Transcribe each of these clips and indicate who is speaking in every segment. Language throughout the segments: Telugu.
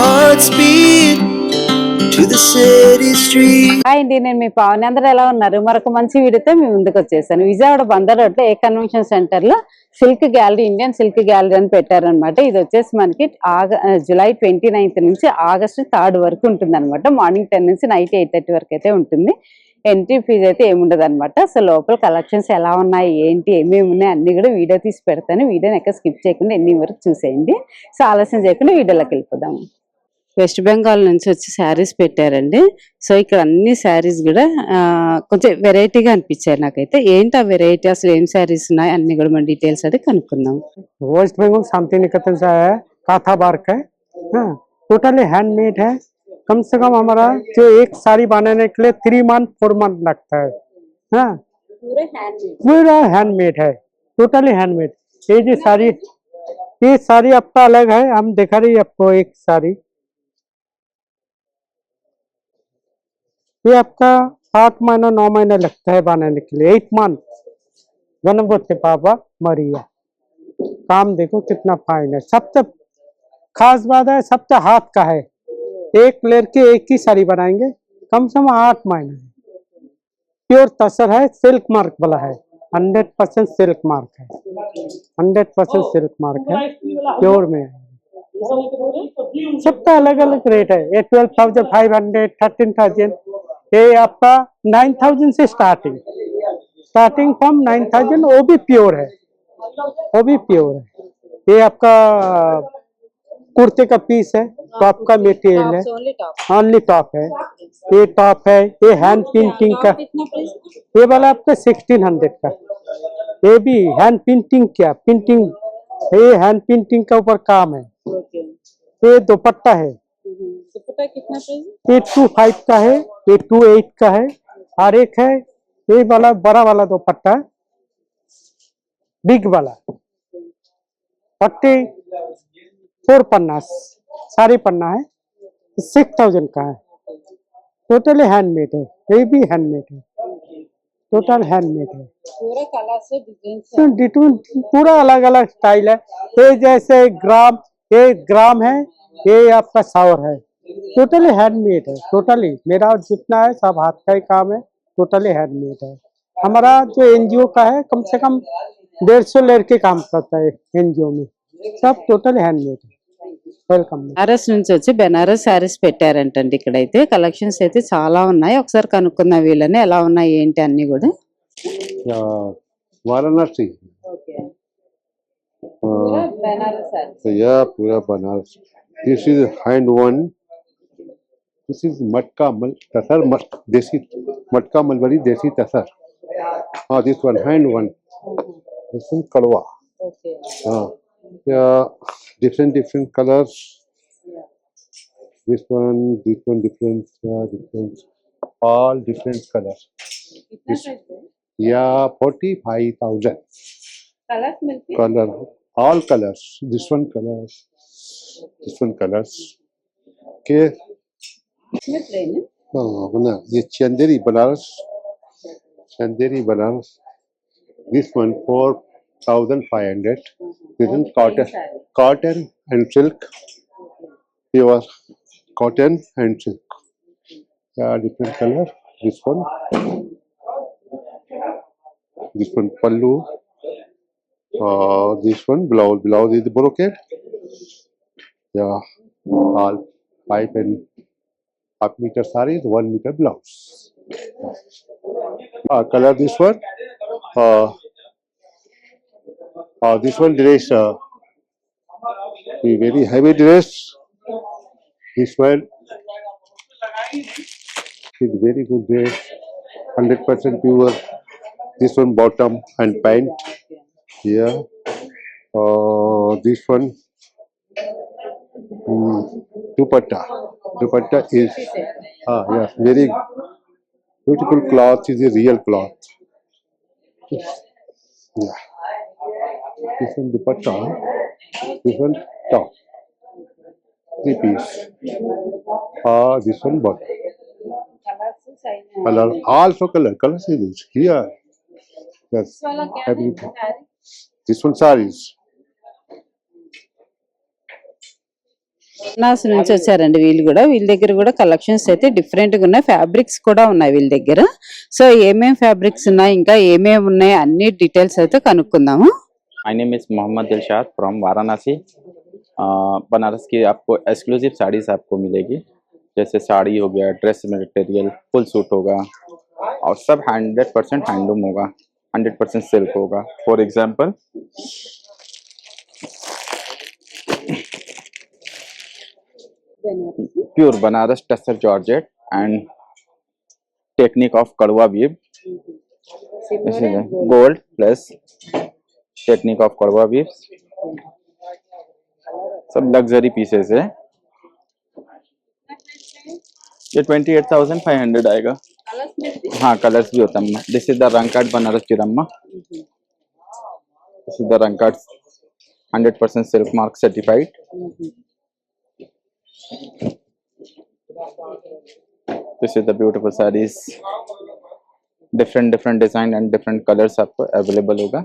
Speaker 1: hearts beat to the city street.
Speaker 2: Hi అండి, నేను మీ పావని. అందరూ ఎలా ఉన్నారు? మరొక మంచి వీడియోతో మీ ముందుకు వచ్చేసాను. విజయవాడ బందర్ రోడ్ లో ఏ కన్వెన్షన్ సెంటర్ లో silk gallery, Indian silk gallery అని పెట్టారనమాట. ఇది వచ్చేసి మనకి జూలై 29th నుంచి ఆగస్టు 3rd వరకు ఉంటుంది అనమాట. మార్నింగ్ 10 నుంచి నైట్ 8:30 వరకు అయితే ఉంటుంది. ఎంట్రీ ఫీజు అయితే ఏముండదు అనమాట. సో లోపల కలెక్షన్స్ ఎలా ఉన్నాయి, ఏంటి, ఏమేమి ఉన్నాయి అన్ని కూడా వీడియో తీసి పెడతాను. వీడియోని ఎక్కడ స్కిప్ చేయకుండా ఎన్ని వరకు చూసేయండి. సో ఆలస్యం చేయకుండా వీడియోలోకి వెళ్ళిపోదాం. వెస్ట్ బెంగాల్ నుంచి వచ్చి శారీస్ పెట్టారండి. సో ఇక్కడ అన్ని శారీస్ కూడా కొంచెం వెరైటీగా అనిపించాయి నాకైతే. ఏంటి ఆ వెరైటీ, అసలు ఏం శారీస్ ఉన్నాయి అన్ని కూడా మన డీటెయిల్స్ అయితే కనుక్కుందాం.
Speaker 3: वेस्ट बंगाल शांति निकेतन से है, काथा वर्क है, टोटली हैंडमेड है। कम से कम हमारा जो एक साड़ी बनाने के लिए 3 month 4 month लगता है। हाँ, पूरा हैंडमेड है, टोटली हैंडमेड। ये साड़ी आपका अलग है। हम दिखा रही आपको एक साड़ी, ये आपका 8 महीना 9 महीना लगता है बनाने के लिए। 8 month बनबोते पापा मरिया। काम देखो कितना फाइन है। सबसे खास बात है, सबसे हाथ का है। एक लड़के एक ही साड़ी बनाएंगे, कम से कम 8 महीना है। प्योर तसर है, सिल्क मार्क वाला है, 100% सिल्क मार्क है, 100% सिल्क मार्क है, प्योर में है। सबका अलग अलग रेट है। ये 12,500, 13,000, ये आपका 9,000 से स्टार्टिंग फ्रॉम 9,000। वो भी प्योर है, वो भी प्योर है। ये आपका कुर्ते का पीस है, टॉप का मटेरियल है, ओनली टॉप है। ये टॉप है, ये हैंड पेंटिंग का। ये वाला आपका 1600 का। ये भी हैंड पेंटिंग क्या पेंटिंग, ये हैंड पेंटिंग का ऊपर काम है। ये दुपट्टा है, ये 25 का है, ये 28 का है। और एक है ये वाला बड़ा वाला दुपट्टा, बिग वाला 44 पन्ना, सारी पन्ना है, 6000 का है। टोटली हैंडमेड है, ये भी हैंडमेड है, टोटल हैंडमेड है।
Speaker 2: पूरा कलर से
Speaker 3: पूरा अलग अलग स्टाइल है। ये जैसे ग्राम है, ये आपका सावर है। टोटली हैंडमेड है, टोटली मेरा जितना है सब हाथ का ही काम है, टोटली हैंडमेड है। हमारा जो एनजीओ का है, कम से कम 150 लड़के काम करता है एनजीओ में, सब टोटल हैंडमेड है। వెల్కమ్.
Speaker 2: బెనారస్ నుంచి వచ్చి బెనారస్ శారీస్ పెట్టారంటండి. ఇక్కడైతే కలెక్షన్స్ అయితే చాలా ఉన్నాయి. ఒకసారి కనుక్కున్న వీళ్ళని ఎలా ఉన్నాయి ఏంటి అన్ని కూడా.
Speaker 4: वाराणसी पूरा Banaras. This is hand one, this is मटका मल तसर, देसी मटका मलबरी देसी तसर। हाँ, this one hand one, this one कड़वा। हाँ, different colors. This one different, all different colors. Yeah, 45,000 color, all colors. This one colors, okay. ना ये Chanderi Banaras, this one 4,500. This is cotton and silk, pure cotton and silk. Yeah, different color. This one pallu. This one blouse is brocade. Yeah, all 5.5 meter saree, 1 meter blouse. Color this one. This one dress, very heavy dress. This one is very good dress, 100% pure. This one bottom and pant. Here, this one dupatta. Dupatta is yeah, very beautiful cloth. Is a real cloth. Yeah. This one dupatta, this one top, 3 piece. This one bottom. Color, also colors is here. Yes, everything. This one sarees.
Speaker 2: నాస్ నుంచి వచ్చారండి వీళ్ళు కూడా. వీళ్ళ దగ్గర కూడా కలెక్షన్స్ అయితే డిఫరెంట్ గా ఉన్నాయి, ఫ్యాబ్రిక్స్ కూడా ఉన్నాయి వీళ్ళ దగ్గర. సో ఏమేం ఫ్యాబ్రిక్స్ ఉన్నాయి, ఇంకా ఏమేమి ఉన్నాయి, అన్ని డీటెయిల్స్ అయితే కనుక్కుందాము.
Speaker 5: My name is Mohammad Dilshad from Varanasi. Banaras की आपको एक्सक्लूसिव साड़ीज आपको मिलेगी, जैसे साड़ी हो गया, ड्रेस मटेरियल, फुल सूट होगा, और सब 100% हैंडलूम होगा, 100% सिल्क होगा। For example pure Banaras tussar georgette and technique of kadwa weave, gold plus technique of kadwa weave, सब लग्जरी पीसेस है। ये 28,500 आएगा। हाँ, कलर्स भी होता है। This is the rangkaat Banaras चिरम्मा, this is the rangkaat 100% silk mark certified. This is the beautiful saris, different design and different colours आपको अवेलेबल होगा।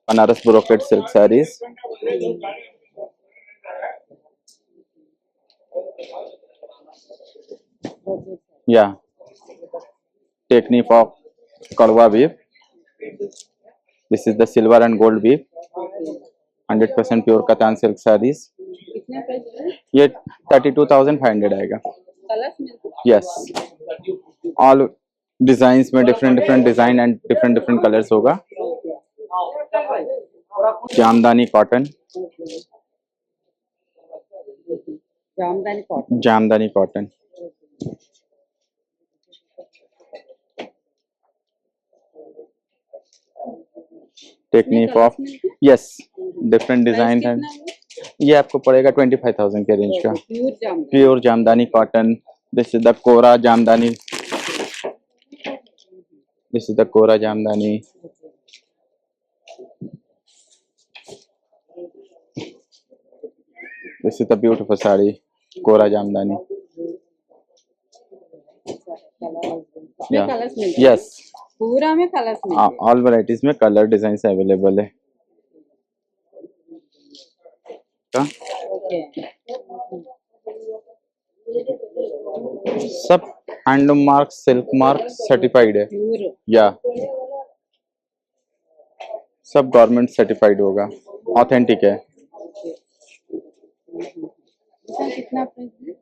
Speaker 5: बनारस ब्रोकेट सिल्क साड़ीज, या technique of kadwa weave, this is the silver and gold weave, 100% pure katan silk saris. ये 32,500 आएगा। यस, ऑल डिजाइन्स में different design and different colours होगा। Jamdani cotton, Jamdani cotton, technique of yes different design है। ये आपको पड़ेगा 25,000 के रेंज का, pure Jamdani cotton. This is the Kora Jamdani, this is the Kora Jamdani. This is the beautiful sari Kora Jamdani. Yes,
Speaker 2: पूरा में कलर्स
Speaker 5: ऑल वैरायटीज में कलर डिजाइन अवेलेबल है। सब handloom mark, silk mark certified है, या सब गवर्नमेंट सर्टिफाइड होगा, ऑथेंटिक है।
Speaker 2: कितना प्राइस है?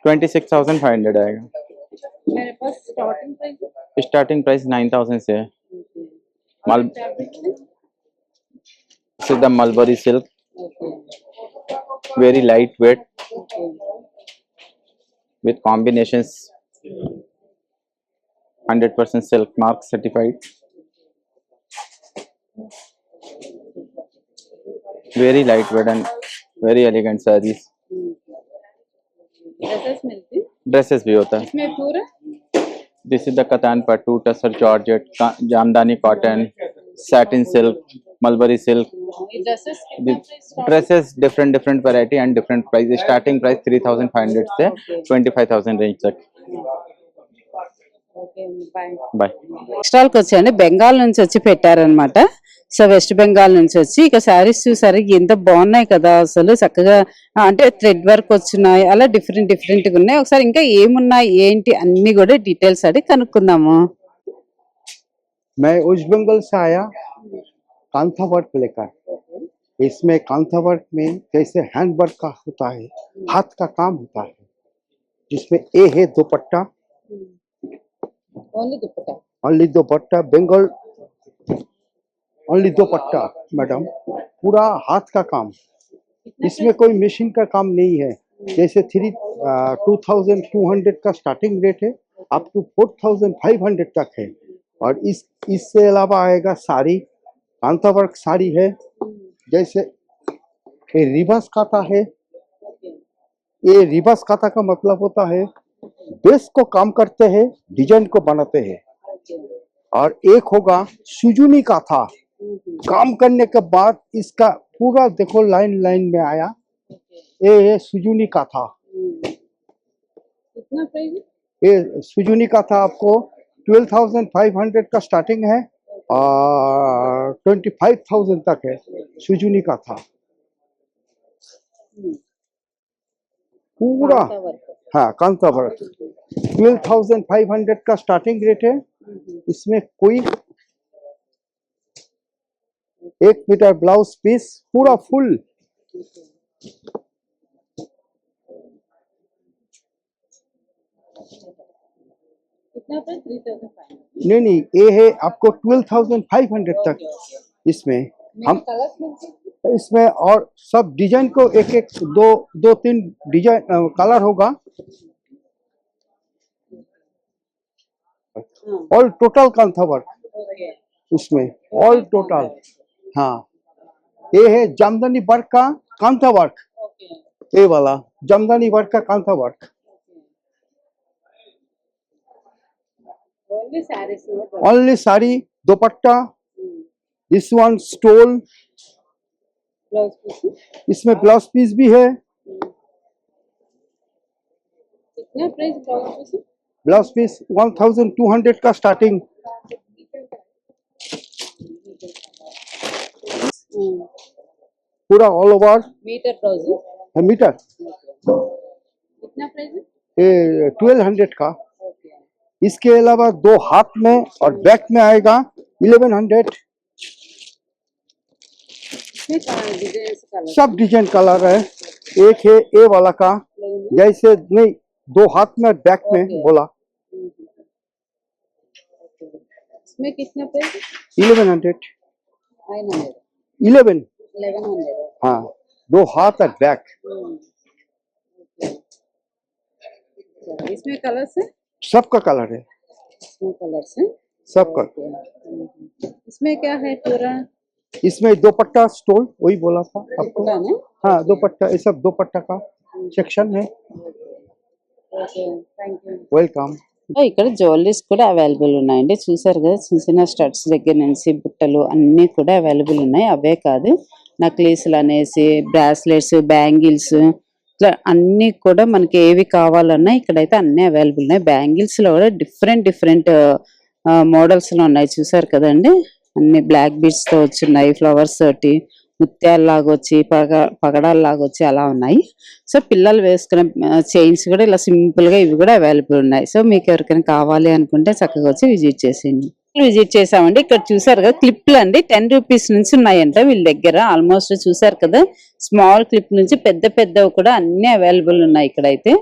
Speaker 5: 26,500 आएगा।
Speaker 2: मेरे पास
Speaker 5: स्टार्टिंग प्राइस 9,000 से है। मल सीधा mulberry silk, very light weight with combinations, 100% silk mark certified, very lightweight and very elegant sarees। Dresses भी होता है
Speaker 2: इसमें पूरा।
Speaker 5: This is the katan pattu, tussar georgette, Jamdani cotton, satin silk, mulberry silk. Dresses different variety and different price. Starting price 3,500 से 25,000 रेंज तक। బాయ్।
Speaker 2: స్టాల్కి వచ్చాయండి, బెంగాల్ నుంచి వచ్చి పెట్టారనమాట. సో వెస్ట్ బెంగాల్ నుంచి వచ్చి ఇక శారీస్ చూసారు ఎంత బాగున్నాయి కదా, అసలు చక్కగా అంటే థ్రెడ్ వర్క్ వచ్చినాయి, అలా డిఫరెంట్ గా ఉన్నాయి. ఒకసారి ఇంకా ఏమున్నాయి ఏంటి అన్ని కూడా డీటెయిల్స్ అడిగి కనుక్కుందాము.
Speaker 6: मैं वेस्ट बंगाल से आया कांथा वर्क लेकर। इसमें कांथा वर्क में जैसे हैंड वर्क का होता है, हाथ का काम होता है, जिसमें ए है dupatta, only dupatta, Bengal only dupatta madam, पूरा हाथ का काम। इसमें कोई मशीन का काम नहीं है। जैसे 2,200 का स्टार्टिंग रेट है, अप टू 4,500 तक है। और इससे अलावा आएगा साड़ी, कांता वर्क साड़ी है, जैसे ये रिवर्स काता है। ये रिवर्स काता का मतलब होता है बेस को काम करते हैं, डिजाइन को बनाते हैं। और एक होगा सुजुनी काथा, काम करने के बाद इसका पूरा देखो लाइन में आया, ये है सुजुनी काथा। ये सुजुनी काथा आपको 12,500 का स्टार्टिंग है और 25,000 तक है सुजुनी काथा। पूरा हाँ कांता वर्क 12,500 का स्टार्टिंग रेट है। इसमें कोई 1 मीटर ब्लाउज पीस पूरा फुल
Speaker 2: कितना प्राइस 3,500
Speaker 6: नहीं ये है आपको 12,500 तक। इसमें हम
Speaker 2: कलर्स मिलते हैं
Speaker 6: इसमें और सब डिजाइन को एक एक दो तीन डिजाइन कलर होगा ऑल टोटल कांथा वर्क इसमें ऑल टोटल। हाँ ये है जामदानी वर्क का कांथा वर्क। ये वाला जामदानी वर्क का Kantha work.
Speaker 2: Only saris
Speaker 6: only sari dupatta this one stole
Speaker 2: blouse piece
Speaker 6: इसमें ब्लाउज पीस भी है।
Speaker 2: कितना price
Speaker 6: blouse
Speaker 2: blouse piece
Speaker 6: piece 1,200 का स्टार्टिंग। पूरा all over
Speaker 2: metre blouse
Speaker 6: metre
Speaker 2: कितना प्राइस है
Speaker 6: ये 1,200 का।
Speaker 2: ओके
Speaker 6: इसके अलावा दो हाथ में और बैक में आएगा 1,100।
Speaker 2: इसमें डिजाइन कलर
Speaker 6: सब डिजाइन कलर है। एक है ए वाला का जैसे नहीं दो हाथ में बैक में बोला
Speaker 2: इसमें कितना प्राइस
Speaker 6: 1,100
Speaker 2: 900
Speaker 6: 11
Speaker 2: 1100
Speaker 6: हाँ दो हाथ और बैक
Speaker 2: इसमें कलर्स है
Speaker 6: सबका कलर है
Speaker 2: इसमें कलर्स है
Speaker 6: सबका।
Speaker 2: इसमें क्या है पूरा
Speaker 6: इसमें दुपट्टा स्टोल वही बोला था आपको।
Speaker 2: दुपट्टा ना
Speaker 6: हाँ दुपट्टा ये सब दुपट्टा का सेक्शन है।
Speaker 2: Okay thank you
Speaker 6: welcome.
Speaker 2: ఇక్కడ జ్యువెలరీస్ కూడా అవైలబుల్ ఉన్నాయండి చూసారు కదా చిన్న చిన్న స్టడ్స్ దగ్గర నుంచి బుట్టలు అన్నీ కూడా అవైలబుల్ ఉన్నాయి అవే కాదు నక్లీస్లు అనేసి బ్రాస్లెట్స్ బ్యాంగిల్స్ ఇట్లా అన్నీ కూడా మనకి ఏవి కావాలన్నా ఇక్కడైతే అన్నీ అవైలబుల్ ఉన్నాయి బ్యాంగిల్స్ లో కూడా డిఫరెంట్ మోడల్స్ లో ఉన్నాయి చూసారు కదండి అన్ని బ్లాక్ బీడ్స్ తో వచ్చున్నాయి ఫ్లవర్స్ తోటి ముత్యాలలాగా వచ్చి పగడాలలాగా వచ్చి అలా ఉన్నాయి సో పిల్లలు వేసుకునే చైన్స్ కూడా ఇలా సింపుల్ గా ఇవి కూడా అవైలబుల్ ఉన్నాయి సో మీకు ఎవరికైనా కావాలి అనుకుంటే చక్కగా వచ్చి విజిట్ చేసేయండి విజిట్ చేసామండి ఇక్కడ చూసారు కదా క్లిప్లు అండి 10 రూపీస్ నుంచి ఉన్నాయంట వీళ్ళ దగ్గర ఆల్మోస్ట్ చూసారు కదా స్మాల్ క్లిప్ నుంచి పెద్దవి కూడా అన్ని అవైలబుల్ ఉన్నాయి ఇక్కడైతే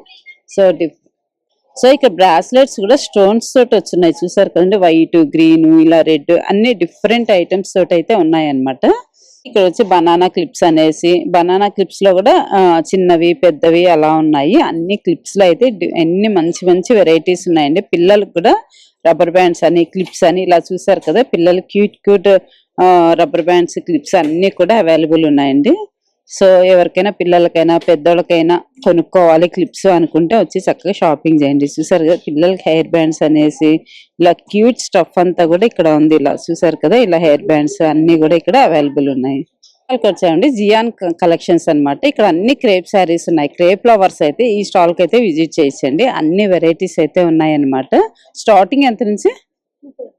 Speaker 2: సో ఇక్కడ బ్రాస్లెట్స్ కూడా స్టోన్స్ తోటి వచ్చినాయి చూసారు కదండి వైట్ గ్రీన్ ఇలా రెడ్ అన్ని డిఫరెంట్ ఐటమ్స్ తోటి అయితే ఉన్నాయి అన్నమాట ఇక్కడ వచ్చి బనానా క్లిప్స్ అనేసి బనానా క్లిప్స్ లో కూడా చిన్నవి పెద్దవి అలా ఉన్నాయి అన్ని క్లిప్స్ లో అయితే ఎన్ని మంచి వెరైటీస్ ఉన్నాయండి పిల్లలకు కూడా రబ్బర్ బ్యాండ్స్ అని క్లిప్స్ అని ఇలా చూసారు కదా పిల్లలు క్యూట్ రబ్బర్ బ్యాండ్స్ క్లిప్స్ అన్ని కూడా అవైలబుల్ ఉన్నాయండి సో ఎవరికైనా పిల్లలకైనా పెద్దోళ్ళకైనా కొనుక్కోవాలి క్లిప్స్ అనుకుంటే వచ్చి చక్కగా షాపింగ్ చేయండి చూసారు కదా పిల్లలకి హెయిర్ బ్యాండ్స్ అనేసి ఇలా క్యూట్ స్టఫ్ అంతా కూడా ఇక్కడ ఉంది ఇలా చూసారు కదా ఇలా హెయిర్ బ్యాండ్స్ అన్ని కూడా ఇక్కడ అవైలబుల్ ఉన్నాయి వచ్చాయండి జియాన్ కలెక్షన్స్ అన్నమాట ఇక్కడ అన్ని క్రేప్ శారీస్ ఉన్నాయి క్రేప్ ఫ్లవర్స్ అయితే ఈ స్టాల్ కి అయితే విజిట్ చేయించండి అన్ని వెరైటీస్ అయితే ఉన్నాయి అన్నమాట స్టార్టింగ్ ఎంత నుంచి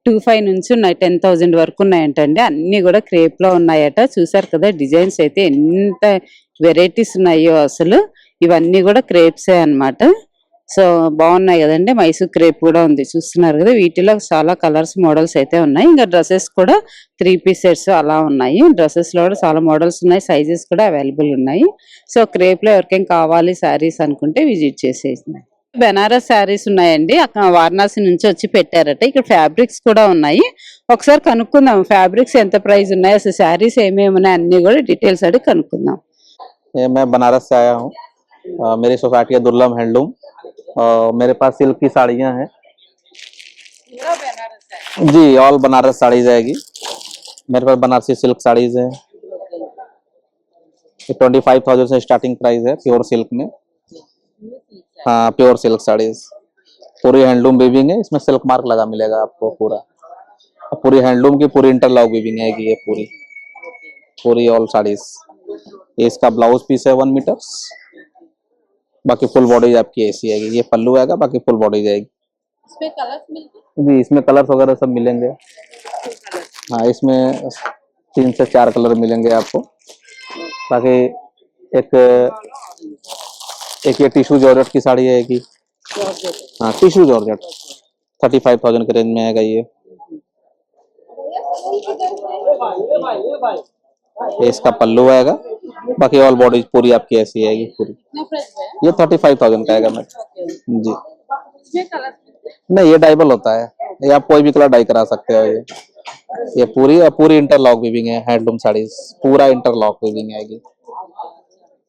Speaker 2: 2,500 నుంచి ఉన్నాయి 10,000 వరకు ఉన్నాయంటండి అన్ని కూడా క్రేప్ లో ఉన్నాయట చూసారు కదా డిజైన్స్ అయితే ఎంత వెరైటీస్ ఉన్నాయో అసలు ఇవన్నీ కూడా క్రేప్సే అన్నమాట సో బాగున్నాయి కదండి మైసూర్ క్రేప్ కూడా ఉంది చూస్తున్నారు కదా వీటిలో చాలా కలర్స్ మోడల్స్ అయితే ఉన్నాయి ఇంకా డ్రెస్సెస్ కూడా 3 పీస్ సెట్స్ అలా ఉన్నాయి డ్రెస్సెస్ లో కూడా చాలా మోడల్స్ ఉన్నాయి సైజెస్ కూడా అవైలబుల్ ఉన్నాయి సో క్రేప్ లో ఎవరికైనా కావాలి శారీస్ అనుకుంటే విజిట్ చేసేయండి బెనారస్ శారీస్ ఉన్నాయండి అక్కడ వారణాసి నుంచి వచ్చి పెట్టారట ఇక్కడ ఫ్యాబ్రిక్స్ కూడా ఉన్నాయి ఒకసారి కనుక్కుందాం ఫ్యాబ్రిక్స్ ఎంత ప్రైస్ ఉన్నాయి అసలు శారీస్ ఏమేమి ఉన్నాయి అన్ని కూడా డీటెయిల్స్ అడిగి కనుక్కుందాం
Speaker 5: मैं बनारस से आया हूँ मेरी सोसाइटी है दुर्लभ हैंडलूम मेरे पास सिल्क की साड़ियाँ हैं जी ऑल बनारस साड़ीज आएगी मेरे पास बनारसी सिल्क साड़ीज है 25,000 से स्टार्टिंग प्राइस है प्योर सिल्क में हाँ प्योर सिल्क साड़ीज पूरी हैंडलूम वीविंग है इसमें सिल्क मार्क लगा मिलेगा आपको पूरी हैंडलूम की पूरी इंटरलॉक वीविंग है ये पूरी ऑल साड़ीज ये इसका ब्लाउज पीस है 1 मीटर बाकी फुल बॉडी आपकी ऐसी आएगी ये पल्लू आएगा बाकी फुल बॉडी जाएगी
Speaker 2: इसमें कलर्स मिलते
Speaker 5: जी इसमें कलर्स वगैरह सब मिलेंगे हाँ इसमें 3 से 4 कलर मिलेंगे आपको बाकी एक एक ये टिश्यू जॉर्जेट की साड़ी आएगी। हाँ टिश्यू जॉर्जेट 35,000 के रेंज में आएगा ये इसका पल्लू आएगा। बाकी ऑल बॉडी पूरी आपकी ऐसी आएगी पूरी। ये 35,000 का आएगा मैम जी। नहीं ये डाइबल होता है, ये आप कोई भी कलर डाई करा सकते हो। ये पूरी इंटरलॉक वीविंग है, हैंडलूम साड़ीज पूरा इंटरलॉक वीविंग आएगी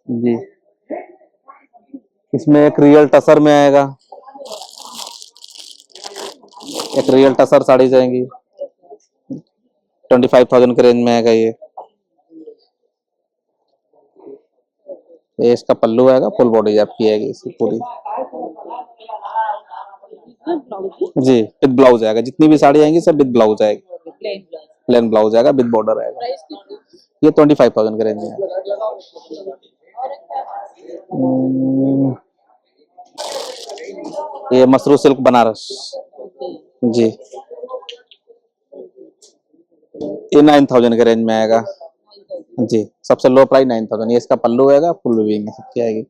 Speaker 5: जी। इसमें एक रियल टसर में आएगा, एक रियल टसर साड़ी जाएंगी 25,000 के रेंज में आएगा ये इसका पल्लू आएगा, फुल बॉडी आपकी आएगी इसकी पूरी जी। विद ब्लाउज आएगा, जितनी भी साड़ी आएंगी सब विद ब्लाउज आएगी, प्लेन ब्लाउज आएगा विद बॉर्डर आएगा। ये 25,000 के रेंज में है। ये मसरू सिल्क बनारस जी, ये 9,000 के रेंज में आएगा जी। सबसे लो प्राइस 9,000। ये इसका पल्लू आएगा, फुल वीविंग सबकी आएगी,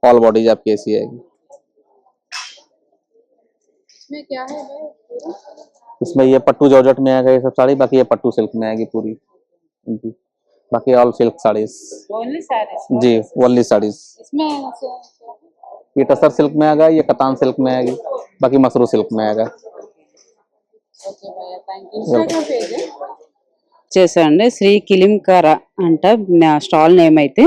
Speaker 5: ऑल बॉडीज आपकी ऐसी आएगी। इसमें क्या है? इसमें ये पट्टू जॉर्जेट में आएगा ये सब साड़ी, बाकी ये पट्टू सिल्क में आएगी पूरी जी। बाकी ऑल सिल्क साड़ीज जी, ओनली साड़ीज। ये टसर सिल्क में आएगा, ये कतान सिल्क में आएगी, बाकी मसरू सिल्क में आएगा।
Speaker 2: చేసాండి శ్రీ కిలింకర అంట నా స్టాల్ నేమ్ అయితే.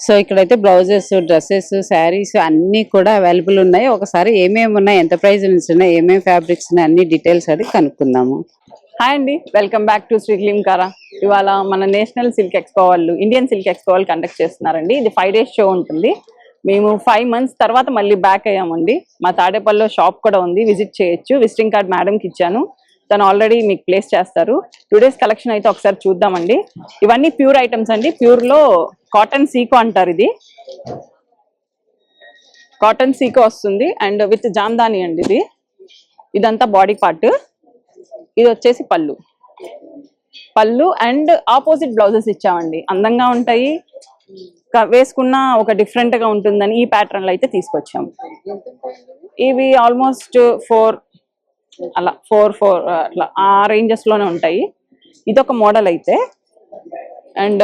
Speaker 2: సో ఇక్కడైతే బ్లౌజెస్, డ్రెస్సెస్, శారీస్ అన్నీ కూడా అవైలబుల్ ఉన్నాయి. ఒకసారి ఏమేమి ఉన్నాయి, ఎంత ప్రైస్ నుంచి ఉన్నాయి, ఏమేమి ఫ్యాబ్రిక్స్ ఉన్నాయి, అన్ని డీటెయిల్స్ అడిగి కనుక్కుందాము. హాయ్ అండి, వెల్కమ్ బ్యాక్ టు శ్రీ కిలింకర. ఇవాళ మన నేషనల్ సిల్క్ ఎక్స్పో వాళ్ళు, ఇండియన్ సిల్క్ ఎక్స్పో వాళ్ళు కండక్ట్ చేస్తున్నారండి. ఇది 5 days షో ఉంటుంది. మేము 5 months తర్వాత మళ్ళీ బ్యాక్ అయ్యామండి. మా తాడేపల్లిలో షాప్ కూడా ఉంది, విజిట్ చేయొచ్చు. విజిటింగ్ కార్డ్ మేడంకి ఇచ్చాను, తను ఆల్రెడీ మీకు ప్లేస్ చేస్తారు. 2 days కలెక్షన్ అయితే ఒకసారి చూద్దామండి. ఇవన్నీ ప్యూర్ ఐటమ్స్ అండి. ప్యూర్ లో కాటన్ సీకో అంటారు, ఇది కాటన్ సీకో వస్తుంది అండ్ విత్ జామ్దాని అండి. ఇదంతా బాడీ పార్ట్, ఇది వచ్చేసి పళ్ళు అండ్ ఆపోజిట్ బ్లౌజెస్ ఇచ్చామండి. అందంగా ఉంటాయి, వేసుకున్న ఒక డిఫరెంట్ గా ఉంటుందని ఈ ప్యాటర్న్ లో అయితే తీసుకొచ్చాము. ఇవి ఆల్మోస్ట్ 4 అలా 4 అట్లా ఆ రేంజెస్ లోనే ఉంటాయి. ఇదొక మోడల్ అయితే. అండ్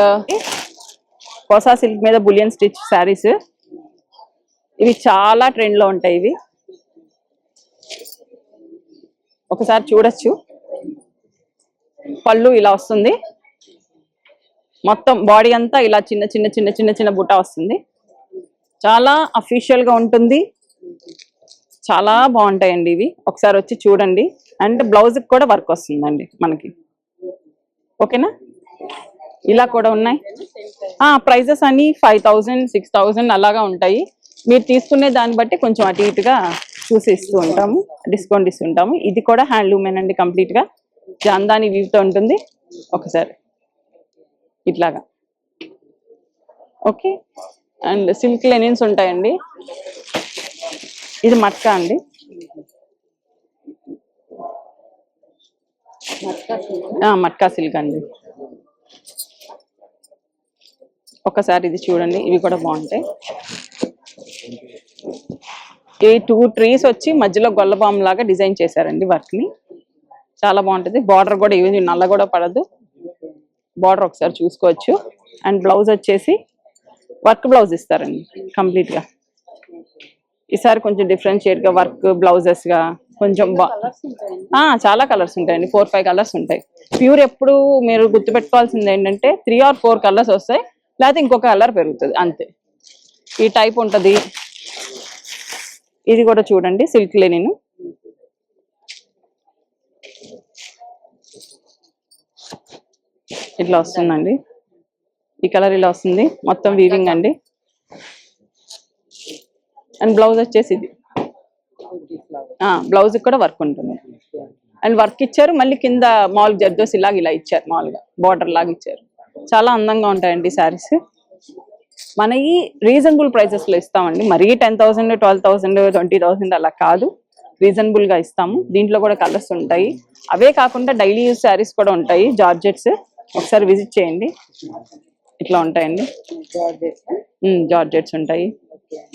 Speaker 2: కోసా సిల్క్ మీద బులియన్ స్టిచ్ శారీస్, ఇవి చాలా ట్రెండ్ లో ఉంటాయి. ఇవి ఒకసారి చూడొచ్చు. పళ్ళు ఇలా వస్తుంది, మొత్తం బాడీ అంతా ఇలా చిన్న చిన్న చిన్న చిన్న చిన్న బుట్ట వస్తుంది. చాలా అఫీషియల్ గా ఉంటుంది, చాలా బాగుంటాయండి ఇవి. ఒకసారి వచ్చి చూడండి. అండ్ బ్లౌజ్ కూడా వర్క్ వస్తుందండి మనకి, ఓకేనా? ఇలా కూడా ఉన్నాయి. ప్రైజెస్ అన్ని 5,000, 6,000 అలాగా ఉంటాయి. మీరు తీసుకునే దాన్ని బట్టి కొంచెం అటు ఇటుగా చూసి ఇస్తూ ఉంటాము, డిస్కౌంట్ ఇస్తుంటాము. ఇది కూడా హ్యాండ్లూమేనండి, కంప్లీట్ గా జాందాని వీవ్తో ఉంటుంది. ఒకసారి ఇట్లాగా ఓకే. అండ్ సిల్క్ లెనిన్స్ ఉంటాయండి. ఇది మట్కా అండి, మట్కా సిల్క్ అండి. ఒకసారి ఇది చూడండి, ఇవి కూడా బాగుంటాయి. ఈ 2 trees వచ్చి మధ్యలో గొల్లబామ్ లాగా డిజైన్ చేశారండి వర్క్ ని, చాలా బాగుంటుంది. బార్డర్ కూడా ఇవి నల్ల కూడా పడదు, బార్డర్ ఒకసారి చూసుకోవచ్చు. అండ్ బ్లౌజ్ వచ్చేసి వర్క్ బ్లౌజ్ ఇస్తారండి కంప్లీట్ గా. ఈసారి కొంచెం డిఫరెన్షియేట్ గా వర్క్ బ్లౌజెస్ గా కొంచెం చాలా కలర్స్ ఉంటాయండి. 4-5 కలర్స్ ఉంటాయి. ప్యూర్ ఎప్పుడు మీరు గుర్తుపెట్టుకోవాల్సింది ఏంటంటే 3 or 4 కలర్స్ వస్తాయి, లేకపోతే ఇంకొక కలర్ పెరుగుతుంది అంతే. ఈ టైప్ ఉంటది. ఇది కూడా చూడండి, సిల్క్ లెనిన్. ఇట్లా వస్తుందండి, ఈ కలర్ ఇలా వస్తుంది, మొత్తం వీవింగ్ అండి. అండ్ బ్లౌజ్ వచ్చేసి ఇది, బ్లౌజ్ కూడా వర్క్ ఉంటుంది. అండ్ వర్క్ ఇచ్చారు, మళ్ళీ కింద మామూలు జర్దోస్ ఇలాగ ఇలా ఇచ్చారు, మామూలుగా బార్డర్ లాగా ఇచ్చారు. చాలా అందంగా ఉంటాయండి శారీస్. మన ఈ రీజనబుల్ ప్రైసెస్ లో ఇస్తామండి. మరీ 10,000, 12,000, 20,000 అలా కాదు, రీజనబుల్ గా ఇస్తాము. దీంట్లో కూడా కలర్స్ ఉంటాయి. అవే కాకుండా డైలీ యూజ్ శారీస్ కూడా ఉంటాయి, జార్జెట్స్. ఒకసారి విజిట్ చేయండి, ఇట్లా ఉంటాయండి.
Speaker 7: జార్జెట్స్ ఉంటాయి.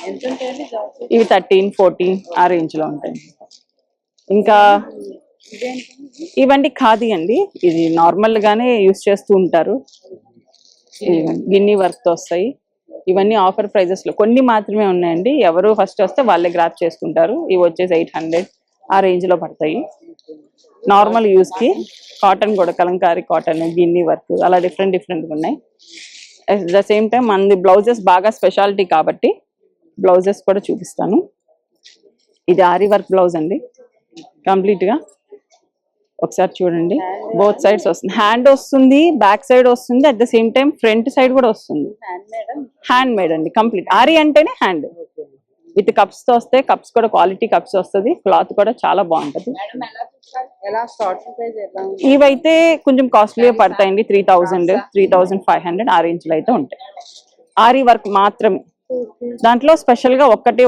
Speaker 2: ఎంత ఉంటాయండి జాబ్స్?
Speaker 7: ఇవి 13-14 ఆ రేంజ్ లో ఉంటాయి. ఇంకా ఇవన్నీ ఖాదీ అండి, ఇది నార్మల్ గానే యూస్ చేస్తూ ఉంటారు. గిన్నీ వర్క్ తో వస్తాయి. ఇవన్నీ ఆఫర్ ప్రైజెస్ లో కొన్ని మాత్రమే ఉన్నాయండి. ఎవరు ఫస్ట్ వస్తే వాళ్ళే గ్రాప్ చేసుకుంటారు. ఇవి వచ్చేసి 800 ఆ రేంజ్ లో పడతాయి నార్మల్ యూస్ కి. కాటన్ కూడా కలంకారీ కాటన్, గిన్నీ వర్క్ అలా డిఫరెంట్ గా ఉన్నాయి. అట్ ద సేమ్ టైం మనది బ్లౌజెస్ బాగా స్పెషాలిటీ కాబట్టి బ్లౌజెస్ కూడా చూపిస్తాను. ఇది ఆరి వర్క్ బ్లౌజ్ అండి, కంప్లీట్ గా ఒకసారి చూడండి. బోత్ సైడ్స్ వస్తుంది, హ్యాండ్ వస్తుంది, బ్యాక్ సైడ్ వస్తుంది, at the same time front side కూడా వస్తుంది. హ్యాండ్ మేడ్ అండి కంప్లీట్. ఆరి అంటేనే హ్యాండ్ విత్ కప్స్ తో వస్తాయి. కప్స్ కూడా క్వాలిటీ కప్స్ వస్తుంది. క్లాత్ కూడా చాలా బాగుంటది.
Speaker 2: ఎలా స్టార్టింగ్ ప్రైస్ ఎలా ఉంది?
Speaker 7: ఇవైతే కొంచెం కాస్ట్లీగా పడతాయండి. 3000, 3500 ఆ రేంజ్ లో అయితే ఉంటాయి. ఆరి వర్క్ మాత్రమే, దాంట్లో స్పెషల్ గా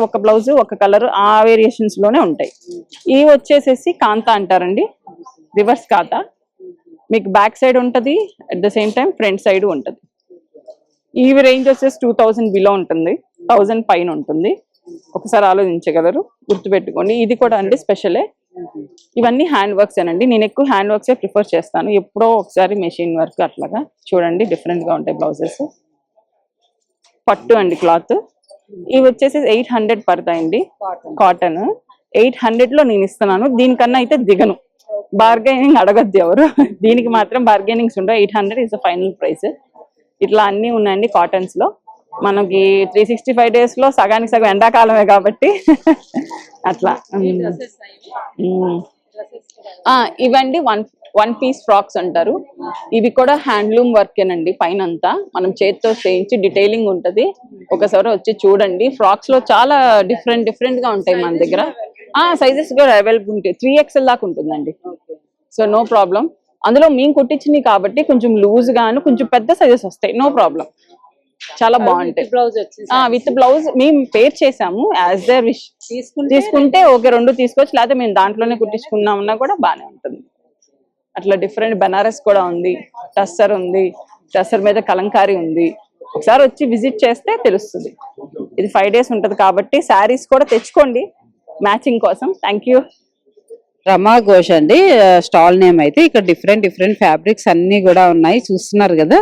Speaker 7: ఒక బ్లౌజ్ ఒక కలర్ ఆ వేరియేషన్స్ లోనే ఉంటాయి. ఇవి వచ్చేసేసి కాంతా అంటారండి, రివర్స్ కాంతా. మీకు బ్యాక్ సైడ్ ఉంటది, at the same time front side ఉంటది. ఈ రేంజ్ వచ్చేసి 2000 బిలో ఉంటుంది, 1000 పైన ఉంటుంది. ఒకసారి ఆలోచించగలరు, గుర్తుపెట్టుకోండి. ఇది కూడా అండి స్పెషలే. ఇవన్నీ హ్యాండ్ వర్క్స్ ఏనండి. నేను ఎక్కువ హ్యాండ్ వర్క్సే ప్రిఫర్ చేస్తాను. ఎప్పుడో ఒకసారి మెషిన్ వర్క్ అట్లాగా. చూడండి డిఫరెంట్ గా ఉంటాయి బ్లౌజెస్. పట్టు అండి క్లాత్. ఇవి వచ్చేసి 800 పడతాయండి కాటన్. 800 లో నేను ఇస్తున్నాను. దీనికన్నా అయితే దిగను, బార్గెనింగ్ అడగద్దు ఎవరు. దీనికి మాత్రం బార్గెనింగ్స్ ఉండవు. 800 ఇస్ ద ఫైనల్ ప్రైస్. ఇట్లా అన్ని ఉన్నాయండి కాటన్స్ లో. మనకి 365 డేస్ లో సగానికి సగం ఎండాకాలమే కాబట్టి అట్లా. ఇవండి వన్ పీస్ ఫ్రాక్స్ అంటారు. ఇవి కూడా హ్యాండ్లూమ్ వర్కేనండి. పైన అంతా మనం చేతితో చేయించి డీటెయిలింగ్ ఉంటది. ఒకసారి వచ్చి చూడండి. ఫ్రాక్స్ లో చాలా డిఫరెంట్ గా ఉంటాయి మన దగ్గర. సైజెస్ కూడా అవైలబుల్ ఉంటాయి. 3XL దాకా ఉంటుందండి. So no problem. అందులో మేము కుట్టించినవి కాబట్టి కొంచెం లూజ్ గాను కొంచెం పెద్ద సైజెస్ వస్తాయి. నో ప్రాబ్లం, చాలా బాగుంటాయి.
Speaker 2: బ్లౌజ్ వచ్చేసి
Speaker 7: విత్ బ్లౌజ్ మేము పేర్ చేసాము. As their wish. తీసుకుంటే ఓకే 2 తీసుకోవచ్చు, లేకపోతే మేము దాంట్లోనే కుట్టించుకున్నామన్నా కూడా బాగానే ఉంటుంది. అట్లా డిఫరెంట్ బనారస్ కూడా ఉంది, టస్సర్ ఉంది, టస్సర్ మీద కలంకారీ ఉంది. ఒకసారి వచ్చి విజిట్ చేస్తే తెలుస్తుంది. ఇది 5 days ఉంటది కాబట్టి శారీస్ కూడా తెచ్చుకోండి మ్యాచింగ్ కోసం. Thank you.
Speaker 2: రమా ఘోష్ అండి స్టాల్ నేమ్ అయితే. ఇక్కడ డిఫరెంట్ ఫ్యాబ్రిక్స్ అన్ని కూడా ఉన్నాయి, చూస్తున్నారు కదా.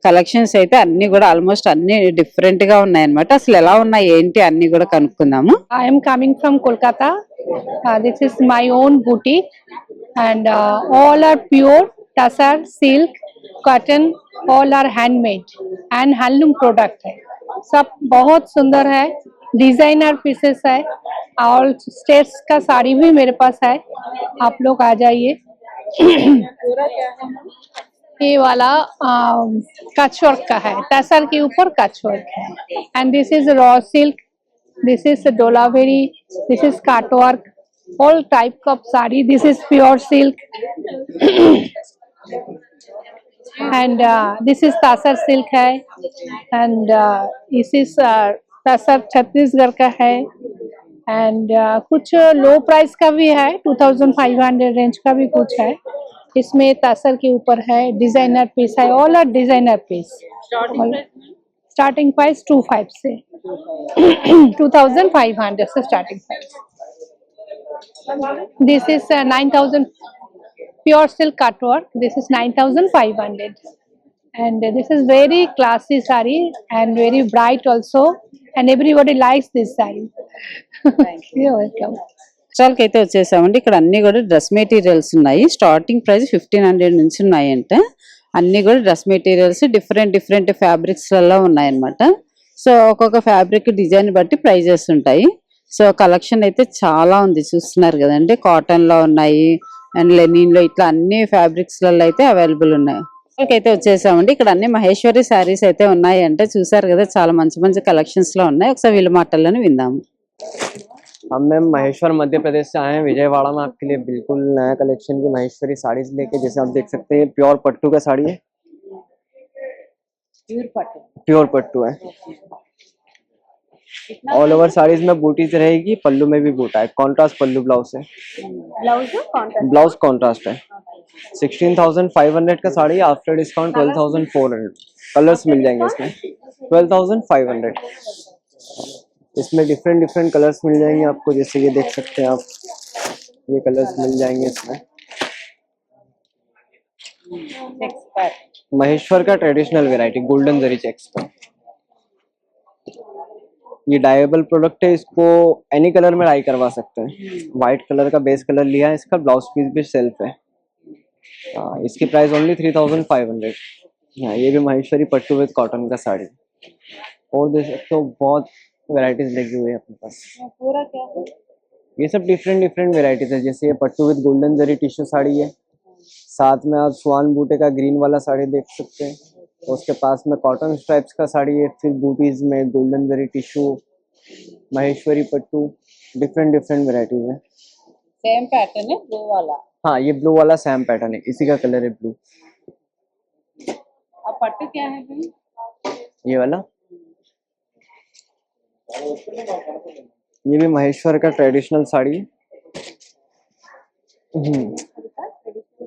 Speaker 2: కలెక్షన్స్ అయితే అన్ని కూడా ఆల్మోస్ట్ అన్ని డిఫరెంట్ గా ఉన్నాయి అన్నమాట. అసలు ఎలా ఉన్నాయి ఏంటి అన్ని కూడా కనుక్కుందాము.
Speaker 8: I am coming from Kolkata. This is my own boutique, and all are pure tussar, silk, cotton. All are handmade and handloom product है. सब बहुत सुंदर है, डिजाइनर पीसेस है. और स्टेट्स का साड़ी भी मेरे पास है, आप लोग आ जाइए. ये वाला कच वर्क का है, टसर के ऊपर कच वर्क है. And this is raw silk, this is dolaveri, this is cut work, all type of sari. This is pure silk. And this is tasar silk है. And this is tasar Chhattisgarh का है. And कुछ लो प्राइस का भी है, 2500 रेंज का भी कुछ है. इसमें तासर के ऊपर है, डिजाइनर पीस है, all are designer piece. Starting price 25 से 2500 से starting price. This is 9000 pure silk cut work. This is 9500. And this is very classy saree and very bright also, and everybody likes this saree. You're welcome.
Speaker 2: Stall కి అయితే వచ్చేసామండి. ఇక్కడ అన్ని కూడా డ్రెస్ మెటీరియల్స్ ఉన్నాయి. స్టార్టింగ్ ప్రైస్ 1500 నుంచి ఉన్నాయంట. అన్ని కూడా డ్రెస్ మెటీరియల్స్ డిఫరెంట్ ఫ్యాబ్రిక్స్ లలో ఉన్నాయన్నమాట. సో ఒక్కొక్క ఫ్యాబ్రిక్ డిజైన్ బట్టి ప్రైజెస్ ఉంటాయి. సో కలెక్షన్ అయితే చాలా ఉంది, చూస్తున్నారు కదండి. కాటన్ లో ఉన్నాయి అండ్ లెనిన్ లో, ఇట్లా అన్ని ఫ్యాబ్రిక్స్ లలో అయితే అవైలబుల్ ఉన్నాయి. అయితే వచ్చేసామండి. ఇక్కడ అన్ని మహేశ్వరి శారీస్ అయితే ఉన్నాయి అంటే, చూసారు కదా చాలా మంచి కలెక్షన్స్ లో ఉన్నాయి. ఒకసారి వీళ్ళ మాటల్లోనే విందాము.
Speaker 9: हम मैम महेश्वर मध्य प्रदेश से आए हैं, विजयवाड़ा में आपके लिए बिल्कुल नया कलेक्शन की महेश्वरी साड़ीज लेके. जैसे आप देख सकते हैं प्योर पट्टू का साड़ी है, प्योर पट्टू है. ऑल ओवर साड़ीज में बूटीज रहेगी, पल्लू में भी बूटा है, कॉन्ट्रास्ट पल्लू ब्लाउज है,
Speaker 2: బ్లౌజ్ కాంట్రాస్ట్
Speaker 9: ब्लाउज कॉन्ट्रास्ट है। 16,500 का साड़ी आफ्टर डिस्काउंट 12,400। कलर्स मिल जाएंगे इसमें 12,500। इसमें डिफरेंट डिफरेंट कलर्स मिल जाएंगे आपको, जैसे ये देख सकते हैं आप, ये कलर्स मिल जाएंगे इसमें।
Speaker 2: చెక్స్ ప్యాట్
Speaker 9: महेश्वर का ट्रेडिशनल वेराइटी गोल्डन जरी चेक्स पे, ये डाइएबल प्रोडक्ट है, इसको एनी कलर में डाई करवा सकते हैं। व्हाइट कलर का बेस कलर लिया है, इसका ब्लाउज पीस भी सेल्फ है। इसकी प्राइस ओनली 3,500। हाँ, ये भी महेश्वरी पट्टू विद कॉटन का साड़ी। और देख सकते हो बहुत वेराइटीज लगी हुई है अपने पास।
Speaker 2: పూరా క్యా है
Speaker 9: ये सब डिफरेंट डिफरेंट वेराइटीज है, जैसे ये pattu with golden zari tissue sari है, साथ में आप स्वान बूटे का ग्रीन वाला साड़ी देख सकते हैं, उसके पास में कॉटन स्ट्राइप्स का साड़ी है, फिर बूटीज में golden zari tissue, Maheshwari pattu, different different varieties है।
Speaker 2: సేమ్ ప్యాటర్న్ है ब्लू वाला
Speaker 9: हाँ, ये ब्लू वाला सैम पैटर्न है, इसी का कलर है ब्लू।
Speaker 2: अब पट्टू क्या है भाई
Speaker 9: ये वाला, ये भी महेश्वर का ट्रेडिशनल साड़ी है।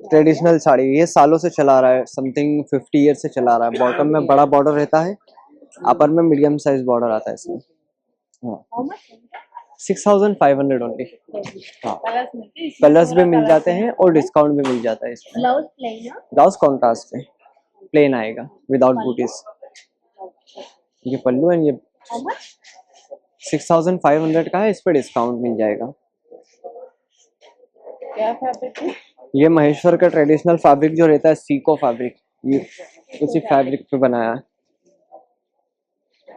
Speaker 9: ट्रेडिशनल साड़ी ये सालों से चला रहा है, समथिंग 50 ईयर से चला रहा है। बॉटम में बड़ा बॉर्डर रहता है, अपर में मीडियम साइज बॉर्डर आता है इसमें। हाँ, 6,500 ओनली। हाँ,
Speaker 2: कलर्स मिलते हैं
Speaker 9: कलर्स भी मिल जाते हैं और डिस्काउंट भी मिल जाता है इसमें।
Speaker 2: ब्लाउज प्लेन है
Speaker 9: ब्लाउज कॉन्ट्रास्ट है, प्लेन आएगा विदाउट बूटीज। ये पल्लू है, ये 6,500 का है, इस पे डिस्काउंट मिल जाएगा।
Speaker 2: क्या फैब्रिक है
Speaker 9: ये महेश्वर का ट्रेडिशनल फैब्रिक जो रहता है सीको फैब्रिक, ये उसी फैब्रिक पे बनाया है।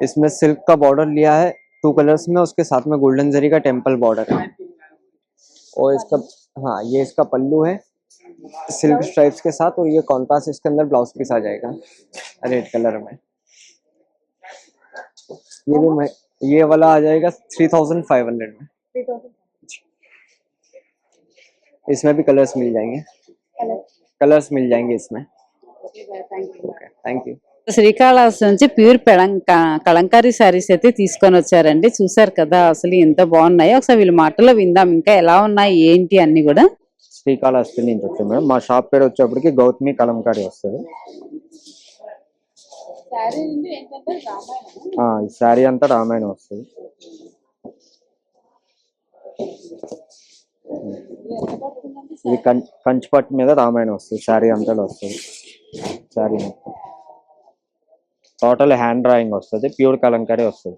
Speaker 9: इसमें सिल्क का बॉर्डर लिया है 2 कलर्स में, उसके साथ में गोल्डन जरी का टेम्पल बॉर्डर है। और इसका, हाँ, ये इसका पल्लू है सिल्क स्ट्राइप्स के साथ, और ये कॉन्ट्रास्ट इसके अंदर ब्लाउज पीस आ जाएगा रेड कलर में। ये भी ये वाला आ जाएगा 3,500 में। इसमें भी कलर्स मिल जाएंगे, कलर्स मिल जाएंगे इसमें। Thank you.
Speaker 2: శ్రీకాళహస్తి నుంచి ప్యూర్ కలంకారీ శారీస్ అయితే తీసుకొని వచ్చారండి. చూసారు కదా అసలు ఎంత బాగున్నాయో, ఒకసారి వీళ్ళ మాటలో విందాం ఇంకా ఎలా ఉన్నాయి ఏంటి అన్ని కూడా.
Speaker 10: శ్రీకాళహస్తి నుంచి వచ్చాం మేడం. మా షాప్ పేరు వచ్చేప్పటికి గౌతమి కలంకారీ వస్తుంది. ఈ శారీ అంతా రామాయణం వస్తుంది. ఇది కంచిపట్టు మీద రామాయణం వస్తుంది, శారీ అంతా వస్తుంది. శారీ టోటల్ హ్యాండ్ డ్రాయింగ్ వస్తుంది, ప్యూర్ కలంకారీ వస్తుంది,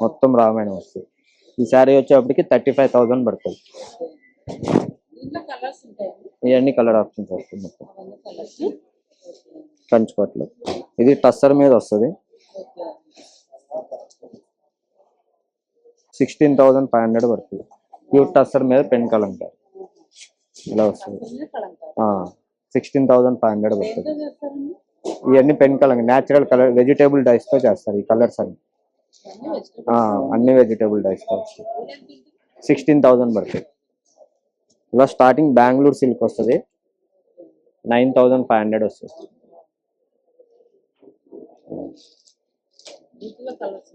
Speaker 10: మొత్తం రామాయణం వస్తుంది. ఈ శారీ వచ్చేప్పటికి 35,000 పడుతుంది. ఇవన్నీ కలర్ ఆప్షన్స్ వస్తుంది మొత్తం కంచిపట్టులో. ఇది టస్సర్ మీద వస్తుంది, 16,500 పడుతుంది. ప్యూర్ టస్సర్ మీద పెన్ కలంకారీ ఇలా వస్తుంది. 16,500 పడుతుంది. ఇవన్నీ pen colour natural colour vegetable dyes తో చేస్తారు. ఈ కలర్స్ అన్ని వెజిటేబుల్ డైస్ తో 16,000 పడుతుంది. ఇలా స్టార్టింగ్ బెంగళూరు సిల్క్ వస్తుంది, 9,500 వస్తుంది.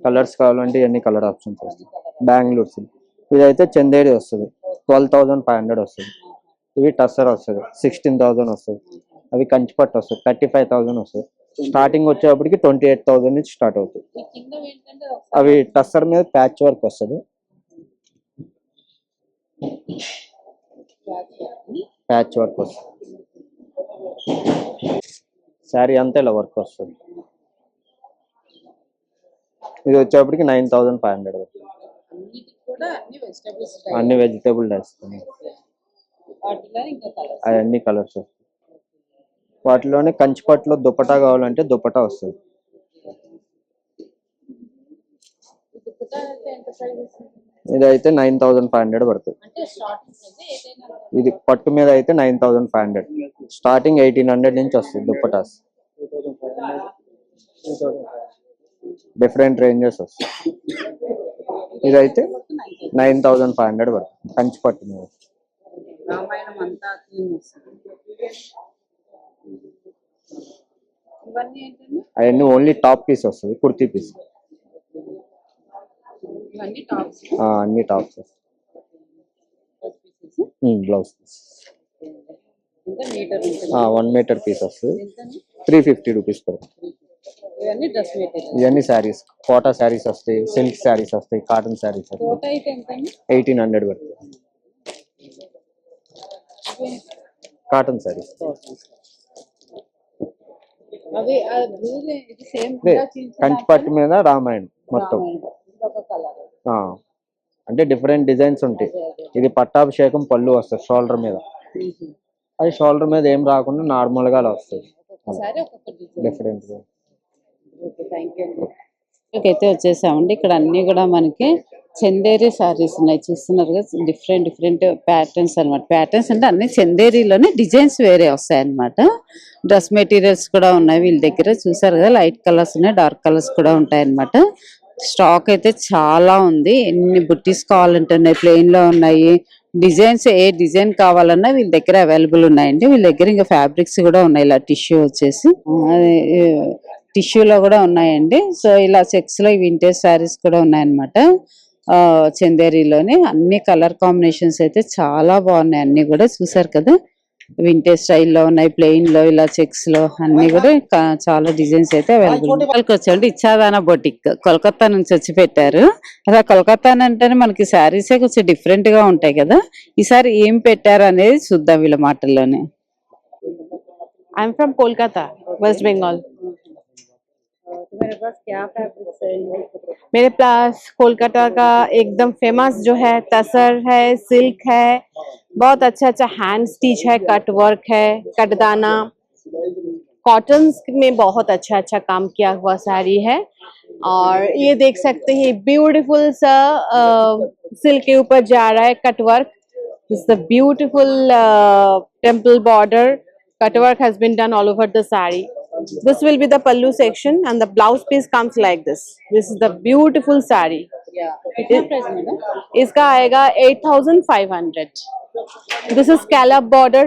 Speaker 10: కలర్స్ కావాలంటే ఇవన్నీ కలర్ ఆప్షన్స్ వస్తాయి. బెంగళూరు సిల్క్ ఇదైతే చందేరి వస్తుంది, 12,500 వస్తుంది. ఇవి టస్సర్ వస్తుంది, 16,000 వస్తుంది. అవి కంచిపట్టు వస్తుంది, 35,000 వస్తుంది. స్టార్టింగ్ వచ్చేప్పటికి 28,000 నుంచి స్టార్ట్ అవుతుంది. అవి టస్సర్ మీద ప్యాచ్ వర్క్ వస్తుంది, ప్యాచ్ వర్క్ వస్తుంది. శారీ అంతా ఇలా వర్క్ వస్తుంది. ఇది వచ్చేప్పటికి 9,500 వస్తుంది. అన్ని వెజిటేబుల్ డైస్ అవన్నీ కలర్స్ వస్తాయి. వాటిలోనే కంచిపట్టులో దుపట్టా కావాలంటే దుపట్టా వస్తుంది. ఇదైతే 9,500 పడుతుంది. ఇది పట్టు మీద అయితే 9,500, స్టార్టింగ్ 1,800 నుంచి వస్తుంది దుపట్టాస్. డిఫరెంట్ రేంజెస్ వస్తాయి. ఇదైతే 9,500 పడుతుంది కంచిపట్టు మీద. అవన్నీ ఓన్లీ టాప్ పీస్ వస్తుంది, కుర్తీ పీస్.
Speaker 2: ఇవన్నీ టాప్స్
Speaker 10: అన్ని టాప్స్ బ్లౌజ్
Speaker 2: ఎంత మీటర్ ఉంటుంది
Speaker 10: 1 మీటర్ పీస్ వస్తుంది 350 రూపీస్ పడుతుంది.
Speaker 2: ఇవన్నీ డ్రెస్ మెటీరియల్.
Speaker 10: ఇవన్నీ శారీస్ కోటా శారీస్ వస్తాయి, సిల్క్ శారీస్ వస్తాయి, కాటన్ శారీస్ వస్తాయి.
Speaker 2: కోట అయితే ఎంత అండి?
Speaker 10: 1800 పడుతుంది. కాటన్ శారీస్
Speaker 2: అవి ఇది సేమ్
Speaker 10: కంచిపట్టు మీద రామాయణం మొత్తం. అంటే డిఫరెంట్ డిజైన్స్ ఉంటాయి. ఇది పట్టాభిషేకం పళ్ళు వస్తుంది షోల్డర్ మీద, అది షోల్డర్ మీద ఏం రాకుండా నార్మల్ గా అలా వస్తుంది డిఫరెంట్ గా.
Speaker 2: అయితే వచ్చేసామండి. ఇక్కడ అన్ని కూడా మనకి చందేరి సారీస్ ఉన్నాయి, చూస్తున్నారు కదా, డిఫరెంట్ డిఫరెంట్ ప్యాటర్న్స్ అనమాట. ప్యాటర్న్స్ అంటే అన్ని చందేరిలోనే డిజైన్స్ వేరే వస్తాయి అనమాట. డ్రెస్ మెటీరియల్స్ కూడా ఉన్నాయి వీళ్ళ దగ్గర, చూసారు కదా, లైట్ కలర్స్ ఉన్నాయి, డార్క్ కలర్స్ కూడా ఉంటాయి అనమాట. స్టాక్ అయితే చాలా ఉంది. ఎన్ని బుట్టీస్ కావాలంటే ఉన్నాయి, ప్లెయిన్ లో ఉన్నాయి, డిజైన్స్ ఏ డిజైన్ కావాలన్నా వీళ్ళ దగ్గర అవైలబుల్ ఉన్నాయండి. వీళ్ళ దగ్గర ఇంకా ఫ్యాబ్రిక్స్ కూడా ఉన్నాయి, ఇలా టిష్యూ వచ్చేసి టిష్యూలో కూడా ఉన్నాయండి. సో ఇలా చెక్స్ లో వింటేజ్ శారీస్ కూడా ఉన్నాయన్నమాట. చందేరిలోని అన్ని కలర్ కాంబినేషన్స్ అయితే చాలా బాగున్నాయి. అన్ని కూడా చూసారు కదా, వింటేజ్ స్టైల్లో ఉన్నాయి, ప్లెయిన్ లో, ఇలా చెక్స్ లో అన్ని కూడా చాలా డిజైన్స్ అయితే అవైలబుల్. వచ్చండి ఇచ్చాదానా బొటిక్, కోల్కతా నుంచి వచ్చి పెట్టారు. అలా కోల్కతా అంటేనే మనకి శారీసే కొంచెం డిఫరెంట్ గా ఉంటాయి కదా, ఈసారి ఏం పెట్టారు అనేది చూద్దాం వీళ్ళ మాటల్లోనే.
Speaker 11: I'm from Kolkata, West Bengal.
Speaker 2: मेरे पास क्या फैब्रिक्स है?
Speaker 11: मेरे पास कोलकाता का एकदम फेमस जो है तसर है, सिल्क है, बहुत अच्छा अच्छा हैंड स्टिच है, कट वर्क है, कटदाना, कॉटन्स में बहुत अच्छा अच्छा काम किया हुआ साड़ी है. और ये देख सकते हैं ब्यूटीफुल सा सिल्क के ऊपर जा रहा है cut work. This the beautiful temple border cut work has been done all over the sari. This will be the pallu section and the blouse piece comes like this. This is the beautiful sari. इसका आएगा 8500. This is scallop border.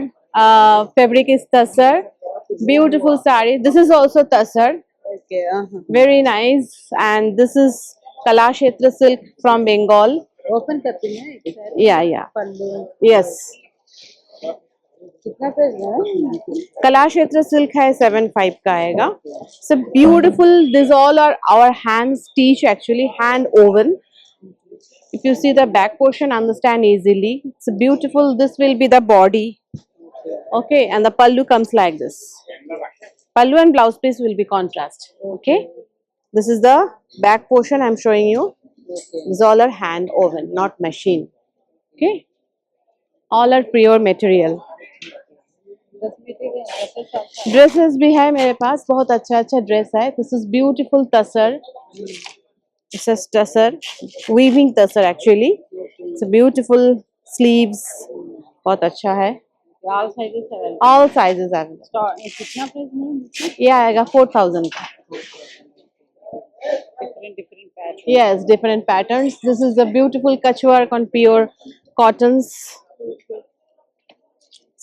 Speaker 11: Fabric is tasar. Beautiful sari. This is also tasar.
Speaker 2: Okay.
Speaker 11: Very nice. And this is Kalakshetra silk from Bengal.
Speaker 2: Open करती हैं?
Speaker 11: Yeah.
Speaker 2: पल्लू.
Speaker 11: Yes.
Speaker 2: कितना प्राइस है?
Speaker 11: कलाक्षेत्र सिल्क है 75 का आएगा. So beautiful. These all are our hand stitch, actually hand woven. If you see the back portion, understand easily. It's beautiful. This will be the body. Okay, and the pallu comes like this. Pallu and blouse piece will be contrast. Okay, this is the back portion I'm showing you. These all are hand woven, not machine. Okay, all are pure material. Dresses भी है मेरे पास, बहुत अच्छा अच्छा ड्रेस है. This is beautiful tussar. This is tussar, weaving tussar actually. It's beautiful sleeves, बहुत अच्छा है.
Speaker 2: All sizes available.
Speaker 11: All sizes है.
Speaker 2: कितना प्राइस में?
Speaker 11: ये आएगा 4000 का.
Speaker 2: Different pattern.
Speaker 11: Yes, different patterns. This is a beautiful kutch work on pure cottons.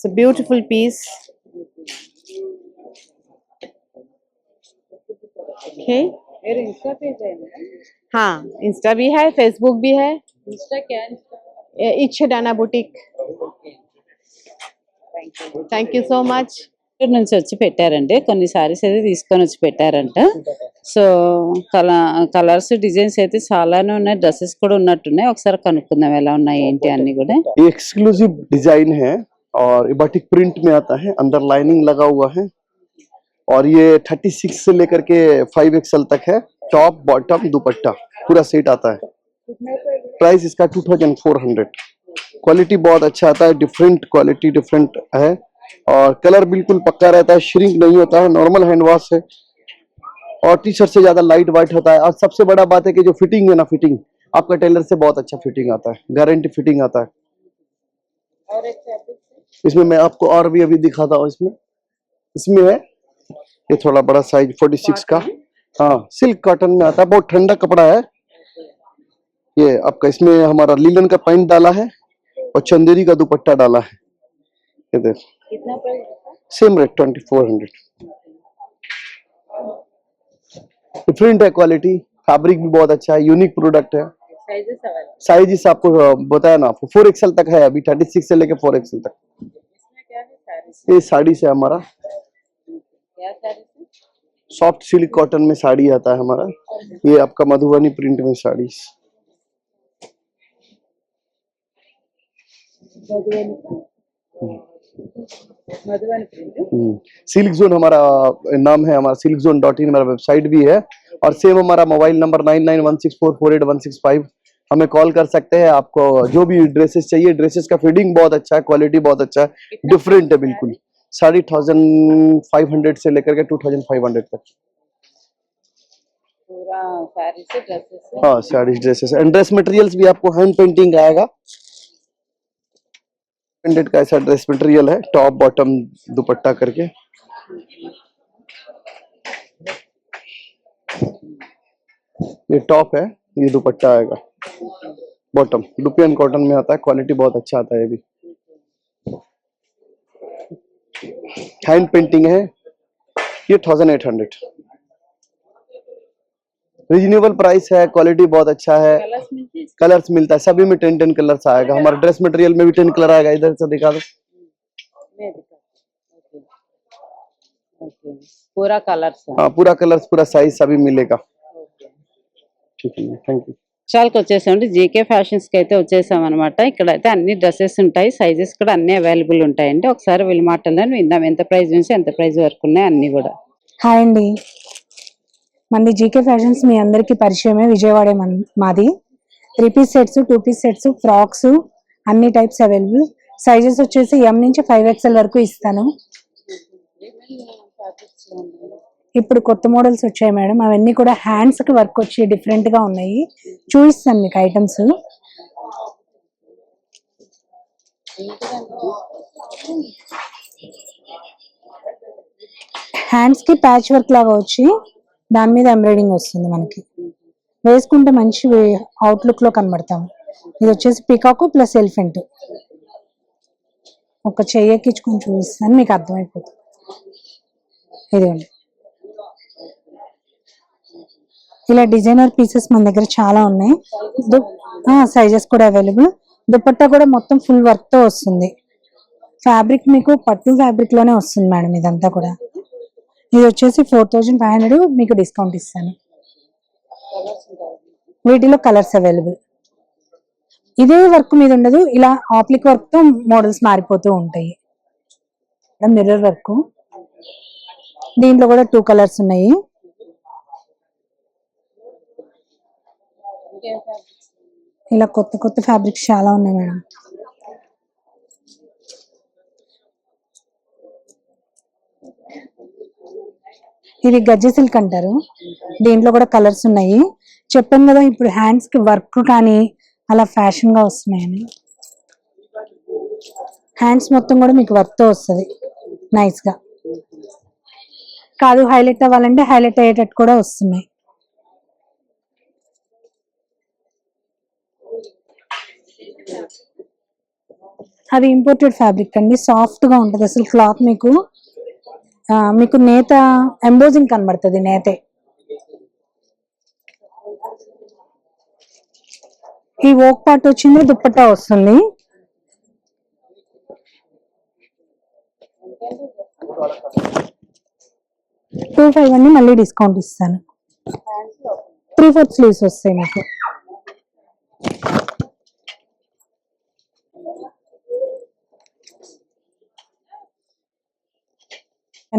Speaker 11: It's a beautiful piece. Okay.
Speaker 2: मेरे इंस्टा पेज है ना?
Speaker 11: हाँ, इंस्टा भी है, फेसबुक भी है.
Speaker 2: इंस्टा क्या है?
Speaker 11: इच्छादाना boutique. Thank you so much.
Speaker 2: నుంచి వచ్చి పెట్టారండి, కొన్ని సారీస్ అయితే తీసుకొని వచ్చి పెట్టారంట. సో కలర్స్ డిజైన్స్ అయితే చాలానే ఉన్నాయి, డ్రెస్సెస్ కూడా ఉన్నట్టున్నాయి. ఒకసారి కనుక్కుందాం ఎలా ఉన్నాయి ఏంటి అన్ని కూడా.
Speaker 12: एक्सक्लूसिव डिजाइन है और ये बाटिक प्रिंट में आता है, अंदर लाइनिंग लगा हुआ है और ये 36 से लेकर के 5XL तक है. टॉप बॉटम दुपट्टा पूरा सेट आता है. प्राइस इसका 2400. क्वालिटी बहुत अच्छा आता है, डिफरेंट क्वालिटी डिफरेंट है और कलर बिल्कुल पक्का रहता है, श्रिंक नहीं होता है, नॉर्मल हैंड वॉश है और टी शर्ट से ज्यादा लाइट वाइट होता है. और सबसे बड़ा बात है कि जो फिटिंग है ना, फिटिंग आपका टेलर से बहुत अच्छा फिटिंग आता है, गारंटी फिटिंग आता है.
Speaker 2: और एक फैब्रिक
Speaker 12: इसमें मैं आपको और भी अभी दिखाता हूँ. इसमें है ये थोड़ा बड़ा साइज 46 का. हाँ, सिल्क कॉटन में आता है, बहुत ठंडा कपड़ा है ये आपका. इसमें हमारा लीलन का पैंट डाला है और चंदेरी का दुपट्टा डाला है. ये देखो,
Speaker 2: कितना प्राइस?
Speaker 12: Same rate 2400. डिफरेंट है क्वालिटी, फैब्रिक भी बहुत अच्छा है, यूनिक प्रोडक्ट है. साइज आपको बताया ना, आपको 4XL तक है अभी, 36 से लेके 4XL तक। ये साड़ी से हमारा सॉफ्ट सिल्क कॉटन में साड़ी आता है हमारा। ये आपका मधुबनी प्रिंट में साड़ी। सिल्क जोन हमारा नाम है, हमारा silkzone.in हमारा वेबसाइट भी है, और सेम हमारा मोबाइल नंबर 9916448165, हमें कॉल कर सकते हैं। आपको जो भी ड्रेसेस चाहिए, ड्रेसेस का फिटिंग बहुत अच्छा है, क्वालिटी बहुत अच्छा है, डिफरेंट है बिल्कुल। 1500 से लेकर के 2500 तक
Speaker 2: पूरा साड़ी से ड्रेसेस।
Speaker 12: हाँ, sari dresses and dress materials भी आपको हैंड पेंटिंग आएगा। पेंटेड का ऐसा ड्रेस मटेरियल है, टॉप बॉटम दुपट्टा करके। ये टॉप है, ये दुपट्टा आएगा, बॉटम लुपियन कॉटन में आता है, क्वालिटी बहुत अच्छा आता है। ये भी हैंड पेंटिंग है, ये 1800 रीजनेबल प्राइस है, क्वालिटी बहुत अच्छा है। कलर्स मिलता है, सभी में 10 कलर्स आएगा। हमारे ड्रेस मटेरियल में भी 10 कलर आएगा। इधर से दिखा दो,
Speaker 2: पूरा कलर्स।
Speaker 12: हाँ, पूरा कलर्स, पूरा साइज सभी मिलेगा। ठीक है, थैंक यू।
Speaker 2: చాలాకి వచ్చేసామండి జీకే ఫ్యాషన్స్కి అయితే వచ్చేసామన్నమాట। ఇక్కడైతే అన్ని డ్రెస్సెస్ ఉంటాయి, సైజెస్ కూడా అన్ని అవైలబుల్ ఉంటాయండి। ఒకసారి వీళ్ళ మాటల్లో విందాం, ఎంత ప్రైస్ నుంచి ఎంత ప్రైస్ వరకు ఉన్నాయి అన్ని కూడా।
Speaker 13: హాయ్ అండి, మంది జీకే ఫ్యాషన్స్ మీ అందరికీ పరిచయమే, విజయవాడే మాది। 3 piece sets, 2 piece sets, frocks అన్ని టైప్స్ అవైలబుల్। సైజెస్ వచ్చేసి M నుంచి 5XL వరకు ఇస్తాను। ఇప్పుడు కొత్త మోడల్స్ వచ్చాయి మేడం, అవన్నీ కూడా హ్యాండ్స్ కి వర్క్ వచ్చి డిఫరెంట్ గా ఉన్నాయి, చూపిస్తాను మీకు ఐటమ్స్। హ్యాండ్స్ కి ప్యాచ్ వర్క్ లాగా వచ్చి దాని మీద ఎంబ్రాయిడింగ్ వస్తుంది, మనకి వేసుకుంటే మంచి అవుట్లుక్ లో కనబడతాం। ఇది వచ్చేసి పికాక్ ప్లస్ ఎలిఫెంట్, ఒక చెయ్యి ఎక్కించుకొని చూపిస్తాను మీకు అర్థమైపోతుంది। ఇదిగోండి, ఇలా డిజైనర్ పీసెస్ మన దగ్గర చాలా ఉన్నాయి, సైజెస్ కూడా అవైలబుల్। దుపట్టా కూడా మొత్తం ఫుల్ వర్క్ తో వస్తుంది, ఫ్యాబ్రిక్ మీకు పట్టు ఫ్యాబ్రిక్ లోనే వస్తుంది మేడం ఇదంతా కూడా। ఇది వచ్చేసి 4500, మీకు డిస్కౌంట్ ఇస్తాను। వీటిలో కలర్స్ అవైలబుల్, ఇదే వర్క్ మీద ఉండదు, ఇలా ఆప్లిక్ వర్క్ తో మోడల్స్ మారిపోతూ ఉంటాయి। మిర్రర్ వర్క్, దీంట్లో కూడా 2 కలర్స్ ఉన్నాయి। ఇలా కొత్త కొత్త ఫ్యాబ్రిక్స్ చాలా ఉన్నాయి మేడం। ఇది గజ్జ సిల్క్ అంటారు, దీంట్లో కూడా కలర్స్ ఉన్నాయి। చెప్పాను కదా ఇప్పుడు హ్యాండ్స్ కి వర్క్ కానీ అలా ఫ్యాషన్ గా వస్తున్నాయని। హ్యాండ్స్ మొత్తం కూడా మీకు వర్క్ తో వస్తుంది నైస్ గా, కాదు హైలైట్ అవ్వాలంటే హైలైట్ అయ్యేటట్టు కూడా వస్తున్నాయి। అది ఇంపోర్టెడ్ ఫ్యాబ్రిక్ అండి, సాఫ్ట్ గా ఉంటది అసలు క్లాత్, మీకు నేత ఎంబోజింగ్ కనబడుతుంది, నేతే। ఈ వోక్ పార్ట్ వచ్చింది, దుప్పట్టా వస్తుంది। $2,500 అని మళ్ళీ డిస్కౌంట్ ఇస్తాను। 3/4 స్లీవ్స్ వస్తాయి మీకు।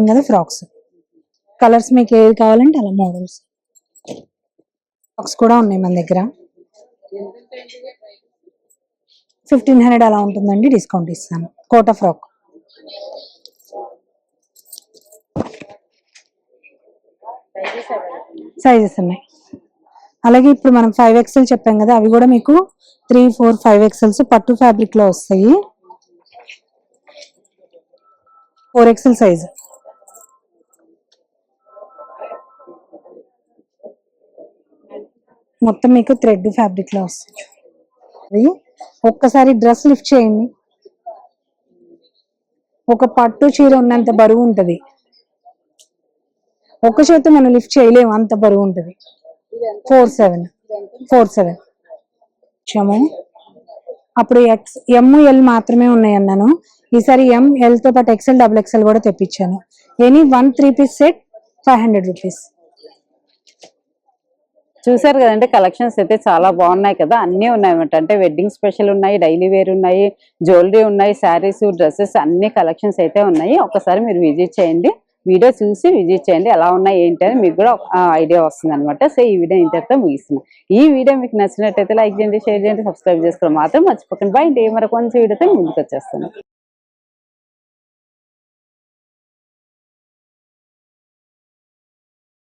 Speaker 13: కదా ఫ్రాక్స్ కలర్స్ మీకు ఏది కావాలంటే అలా మోడల్స్, ఫ్రాక్స్ కూడా ఉన్నాయి మన దగ్గర। 1500 అలా ఉంటుందండి, డిస్కౌంట్ ఇస్తాను। కోటా ఫ్రాక్, సైజెస్ ఉన్నాయి। అలాగే ఇప్పుడు మనం 5XL చెప్పాం కదా, అవి కూడా మీకు 3, 4, 5XLs పట్టు ఫ్యాబ్రిక్ లో వస్తాయి। 4XL సైజ్, మొత్తం మీకు థ్రెడ్ ఫ్యాబ్రిక్ లో వస్తుంది। ఒక్కసారి డ్రెస్ లిఫ్ట్ చేయండి, ఒక పట్టు చీర ఉన్నంత బరువు ఉంటది, ఒక చేత మనం లిఫ్ట్ చేయలేము, అంత బరువు ఉంటది। 47 ఇచ్చాము. అప్పుడు ML మాత్రమే ఉన్నాయి అన్నాను. ఈసారి ML తో పాటు XL XXL కూడా తెప్పించాను. Any 1 3-piece set 500 rupees.
Speaker 2: చూసారు కదంటే కలెక్షన్స్ అయితే చాలా బాగున్నాయి కదా, అన్నీ ఉన్నాయి అన్నమాట. అంటే వెడ్డింగ్ స్పెషల్ ఉన్నాయి, డైలీ వేర్ ఉన్నాయి, జ్యువెలరీ ఉన్నాయి, శారీస్, డ్రెస్సెస్ అన్ని కలెక్షన్స్ అయితే ఉన్నాయి. ఒకసారి మీరు విజిట్ చేయండి, వీడియో చూసి విజిట్ చేయండి ఎలా ఉన్నాయి ఏంటి అని మీకు కూడా ఐడియా వస్తుంది అనమాట. సో ఈ వీడియో ఇంతటితో ముగిస్తున్నాం. ఈ వీడియో మీకు నచ్చినట్టయితే లైక్ చేయండి, షేర్ చేయండి, సబ్స్క్రైబ్ చేసుకోవడం మాత్రం మర్చిపోకండి. బై డే మరొక మంచి వీడియోతో ముందుకు వచ్చేస్తాను.